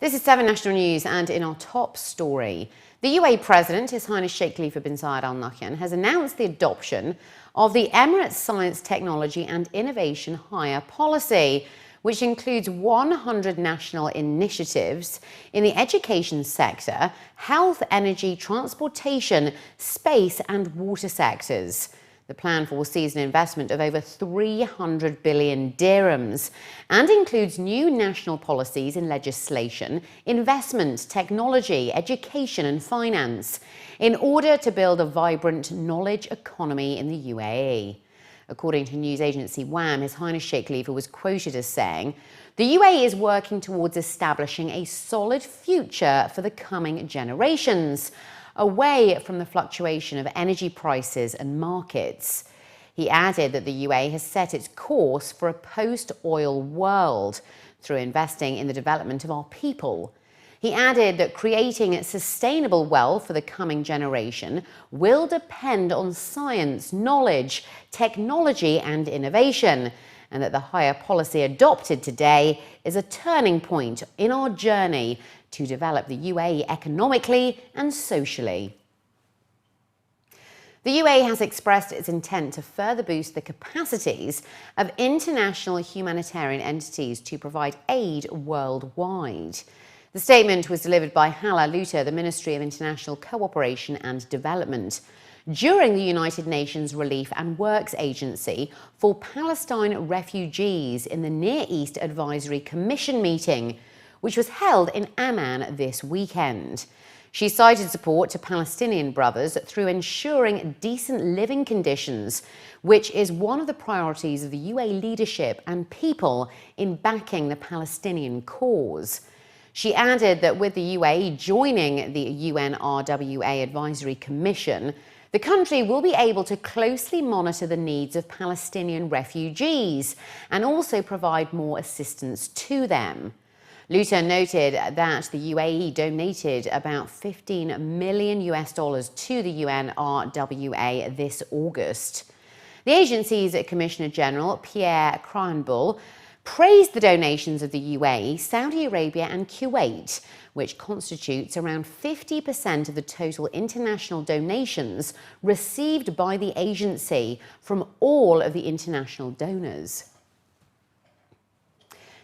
This is 7 National News, and in our top story, the UAE President, His Highness Sheikh Khalifa bin Zayed Al Nahyan, has announced the adoption of the Emirates Science, Technology and Innovation Hire Policy, which includes 100 national initiatives in the education sector, health, energy, transportation, space and water sectors. The plan foresees an investment of over 300 billion dirhams and includes new national policies in legislation, investment, technology, education and finance in order to build a vibrant knowledge economy in the UAE. According to news agency WAM, His Highness Sheikh Khalifa was quoted as saying, "The UAE is working towards establishing a solid future for the coming generations, away from the fluctuation of energy prices and markets." He added that the UAE has set its course for a post-oil world through investing in the development of our people. He added that creating sustainable wealth for the coming generation will depend on science, knowledge, technology and innovation, and that the higher policy adopted today is a turning point in our journey to develop the UAE economically and socially. The UAE has expressed its intent to further boost the capacities of international humanitarian entities to provide aid worldwide. The statement was delivered by Hala Luta, the Ministry of International Cooperation and Development, during the United Nations Relief and Works Agency for Palestine refugees in the Near East Advisory Commission meeting, which was held in Amman this weekend. She cited support to Palestinian brothers through ensuring decent living conditions, which is one of the priorities of the UAE leadership and people in backing the Palestinian cause. She added that with the UAE joining the UNRWA Advisory Commission, the country will be able to closely monitor the needs of Palestinian refugees and also provide more assistance to them. Luta noted that the UAE donated about $15 million to the UNRWA this August. The agency's Commissioner General, Pierre Cranbull, praised the donations of the UAE, Saudi Arabia and Kuwait, which constitutes around 50% of the total international donations received by the agency from all of the international donors.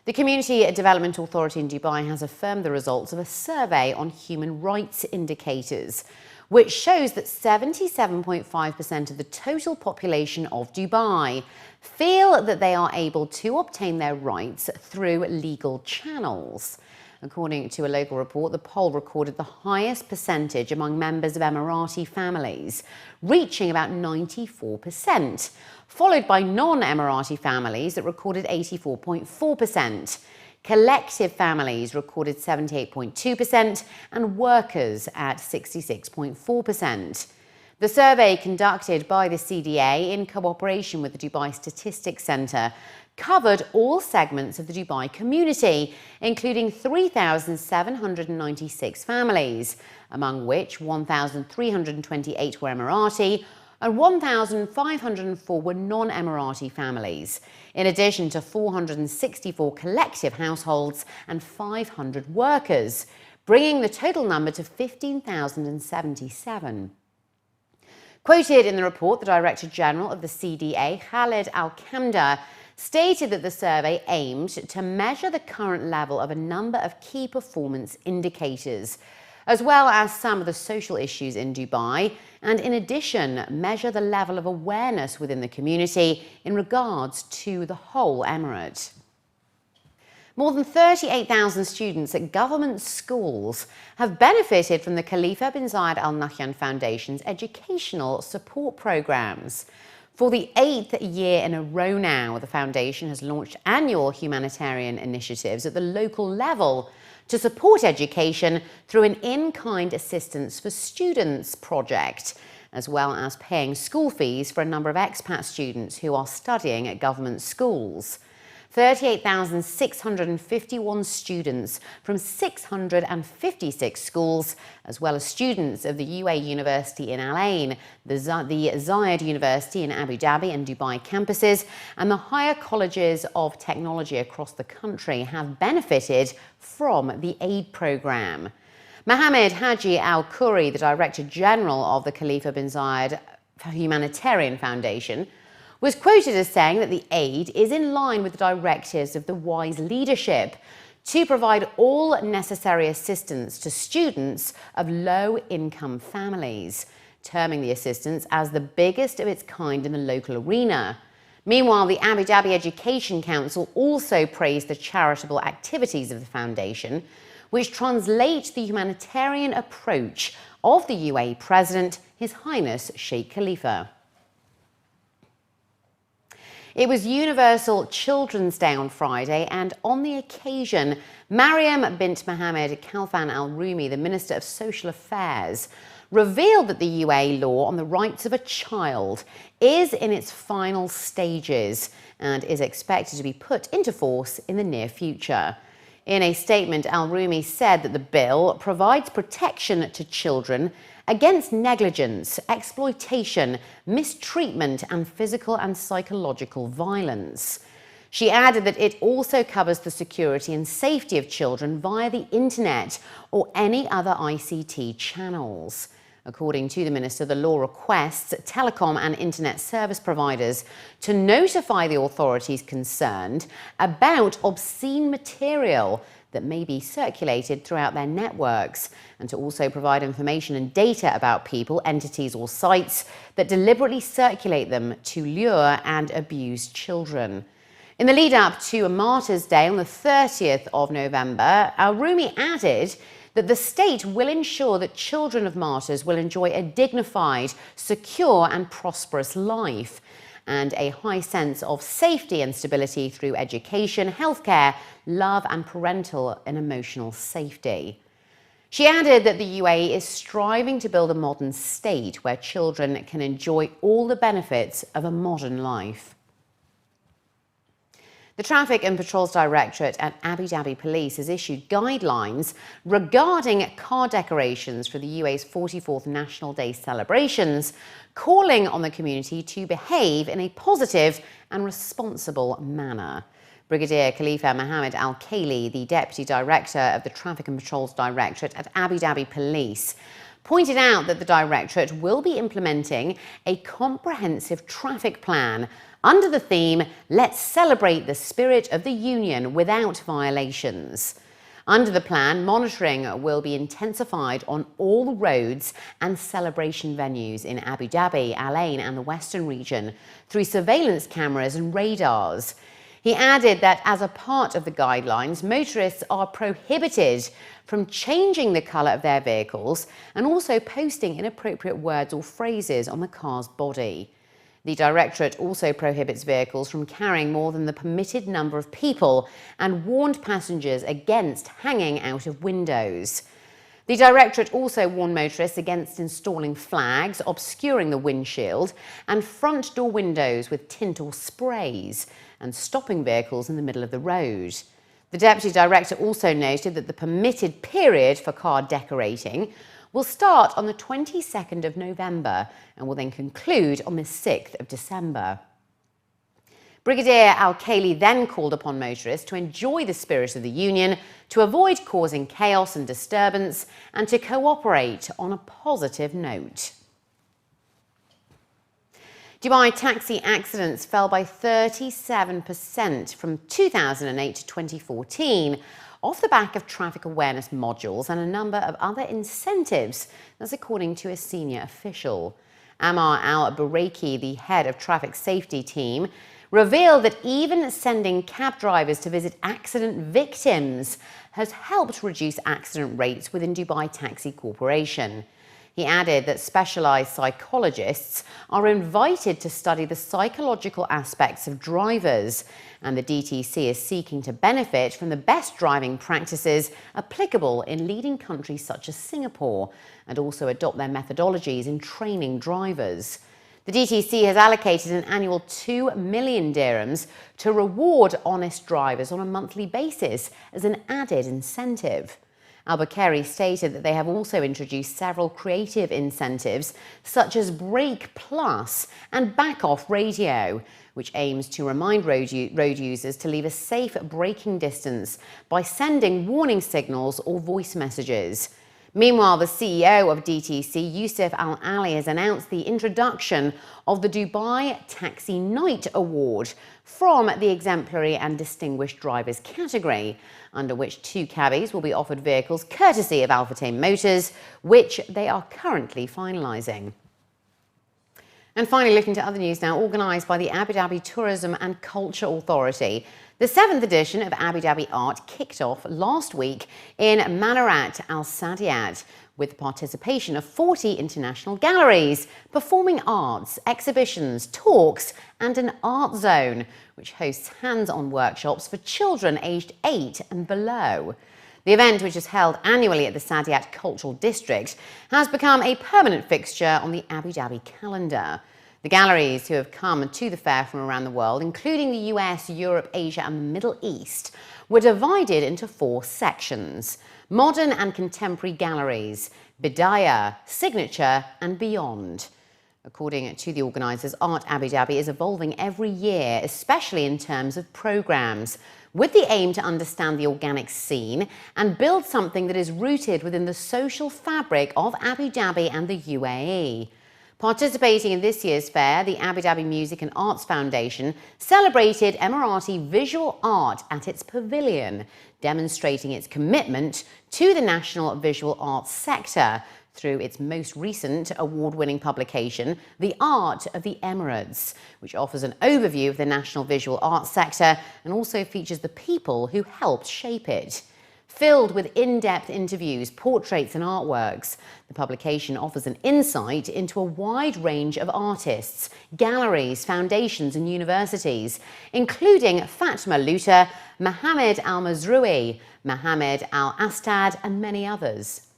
The Community Development Authority in Dubai has affirmed the results of a survey on human rights indicators, which shows that 77.5% of the total population of Dubai feel that they are able to obtain their rights through legal channels. According to a local report, the poll recorded the highest percentage among members of Emirati families, reaching about 94%, followed by non-Emirati families that recorded 84.4%. Collective families recorded 78.2% and workers at 66.4%. The survey conducted by the CDA in cooperation with the Dubai Statistics Centre covered all segments of the Dubai community, including 3,796 families, among which 1,328 were Emirati and 1,504 were non-Emirati families, in addition to 464 collective households and 500 workers, bringing the total number to 15,077. Quoted in the report, the Director General of the CDA, Khaled Al-Kamda, stated that the survey aimed to measure the current level of a number of key performance indicators, as well as some of the social issues in Dubai, and in addition, measure the level of awareness within the community in regards to the whole emirate. More than 38,000 students at government schools have benefited from the Khalifa bin Zayed Al Nahyan Foundation's educational support programs. For the 8th year in a row now, the foundation has launched annual humanitarian initiatives at the local level to support education through an in-kind assistance for students project, as well as paying school fees for a number of expat students who are studying at government schools. 38,651 students from 656 schools, as well as students of the UAE University in Al Ain, the Zayed University in Abu Dhabi and Dubai campuses, and the higher colleges of technology across the country have benefited from the aid programme. Mohammed Haji Al Khoury, the Director General of the Khalifa bin Zayed Humanitarian Foundation, was quoted as saying that the aid is in line with the directives of the wise leadership to provide all necessary assistance to students of low-income families, terming the assistance as the biggest of its kind in the local arena. Meanwhile, the Abu Dhabi Education Council also praised the charitable activities of the foundation, which translate the humanitarian approach of the UAE President, His Highness Sheikh Khalifa. It was Universal Children's Day on Friday, and on the occasion, Mariam bint Mohammed Khalfan Al Rumi, the Minister of Social Affairs, revealed that the UAE law on the rights of a child is in its final stages and is expected to be put into force in the near future. In a statement, Al Rumi said that the bill provides protection to children against negligence, exploitation, mistreatment, and physical and psychological violence. She added that it also covers the security and safety of children via the internet or any other ICT channels. According to the Minister, the law requests telecom and internet service providers to notify the authorities concerned about obscene material that may be circulated throughout their networks, and to also provide information and data about people, entities or sites that deliberately circulate them to lure and abuse children. In the lead up to a Martyrs' Day on the 30th of November, Al Rumi added that the state will ensure that children of martyrs will enjoy a dignified, secure and prosperous life, and a high sense of safety and stability through education, healthcare, love and parental and emotional safety. She added that the UAE is striving to build a modern state where children can enjoy all the benefits of a modern life. The Traffic and Patrols Directorate at Abu Dhabi Police has issued guidelines regarding car decorations for the UAE's 44th National Day celebrations, calling on the community to behave in a positive and responsible manner. Brigadier Khalifa Mohammed Al Khaili, the Deputy Director of the Traffic and Patrols Directorate at Abu Dhabi Police, pointed out that the Directorate will be implementing a comprehensive traffic plan under the theme, "Let's celebrate the spirit of the Union without violations." Under the plan, monitoring will be intensified on all roads and celebration venues in Abu Dhabi, Al Ain and the Western region through surveillance cameras and radars. He added that as a part of the guidelines, motorists are prohibited from changing the colour of their vehicles and also posting inappropriate words or phrases on the car's body. The Directorate also prohibits vehicles from carrying more than the permitted number of people and warned passengers against hanging out of windows. The Directorate also warned motorists against installing flags, obscuring the windshield and front door windows with tint or sprays, and stopping vehicles in the middle of the road. The Deputy Director also noted that the permitted period for car decorating will start on the 22nd of November and will then conclude on the 6th of December. Brigadier Al Khaili then called upon motorists to enjoy the spirit of the Union, to avoid causing chaos and disturbance, and to cooperate on a positive note. Dubai taxi accidents fell by 37% from 2008 to 2014, off the back of traffic awareness modules and a number of other incentives, that's according to a senior official. Ammar al-Buraiki, the head of traffic safety team, revealed that even sending cab drivers to visit accident victims has helped reduce accident rates within Dubai Taxi Corporation. He added that specialised psychologists are invited to study the psychological aspects of drivers, and the DTC is seeking to benefit from the best driving practices applicable in leading countries such as Singapore, and also adopt their methodologies in training drivers. The The DTC has allocated an annual 2 million dirhams to reward honest drivers on a monthly basis as an added incentive. Al-Bakeri stated that they have also introduced several creative incentives, such as Brake Plus and Back Off Radio, which aims to remind road users to leave a safe braking distance by sending warning signals or voice messages. Meanwhile, the CEO of DTC, Yusuf Al-Ali, has announced the introduction of the Dubai Taxi Night Award from the Exemplary and Distinguished Drivers category, under which 2 cabbies will be offered vehicles courtesy of Al Futtaim Motors, which they are currently finalising. And finally, looking to other news now, organised by the Abu Dhabi Tourism and Culture Authority. The 7th edition of Abu Dhabi Art kicked off last week in Manarat Al Saadiyat with the participation of 40 international galleries, performing arts, exhibitions, talks and an art zone, which hosts hands-on workshops for children aged 8 and below. The event, which is held annually at the Saadiyat Cultural District, has become a permanent fixture on the Abu Dhabi calendar. The galleries who have come to the fair from around the world, including the US, Europe, Asia and the Middle East, were divided into 4 sections: modern and contemporary galleries, Bidaya, signature and beyond. According to the organisers, Art Abu Dhabi is evolving every year, especially in terms of programmes, with the aim to understand the organic scene and build something that is rooted within the social fabric of Abu Dhabi and the UAE. Participating in this year's fair, the Abu Dhabi Music and Arts Foundation celebrated Emirati visual art at its pavilion, demonstrating its commitment to the national visual arts sector through its most recent award-winning publication, The Art of the Emirates, which offers an overview of the national visual arts sector and also features the people who helped shape it. Filled with in-depth interviews, portraits and artworks, the publication offers an insight into a wide range of artists, galleries, foundations and universities, including Fatma Luta, Mohammed Al-Mazrui, Mohammed Al-Astad and many others.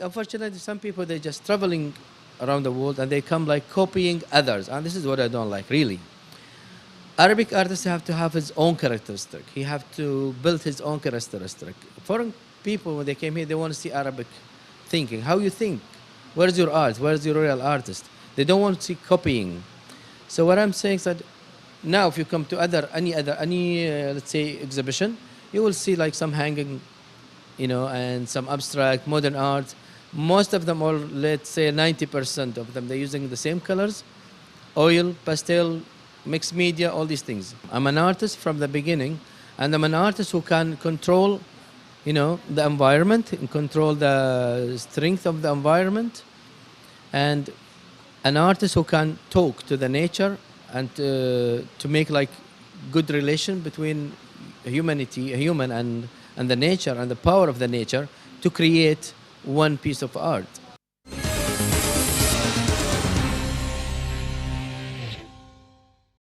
Unfortunately, some people, they're just traveling around the world and they come like copying others. And this is what I don't like, really. Arabic artists have to have his own characteristic. He have to build his own characteristic. Foreign people, when they came here, they want to see Arabic thinking. How you think? Where's your art? Where's your real artist? They don't want to see copying. So what I'm saying is that now if you come to any let's say exhibition, you will see like some hanging, and some abstract, modern art. Most of them, or let's say 90% of them, they're using the same colors, oil, pastel, mixed media, all these things. I'm an artist from the beginning, and I'm an artist who can control, the environment and control the strength of the environment, and an artist who can talk to the nature and to make like good relation between a human and the nature and the power of the nature to create one piece of art.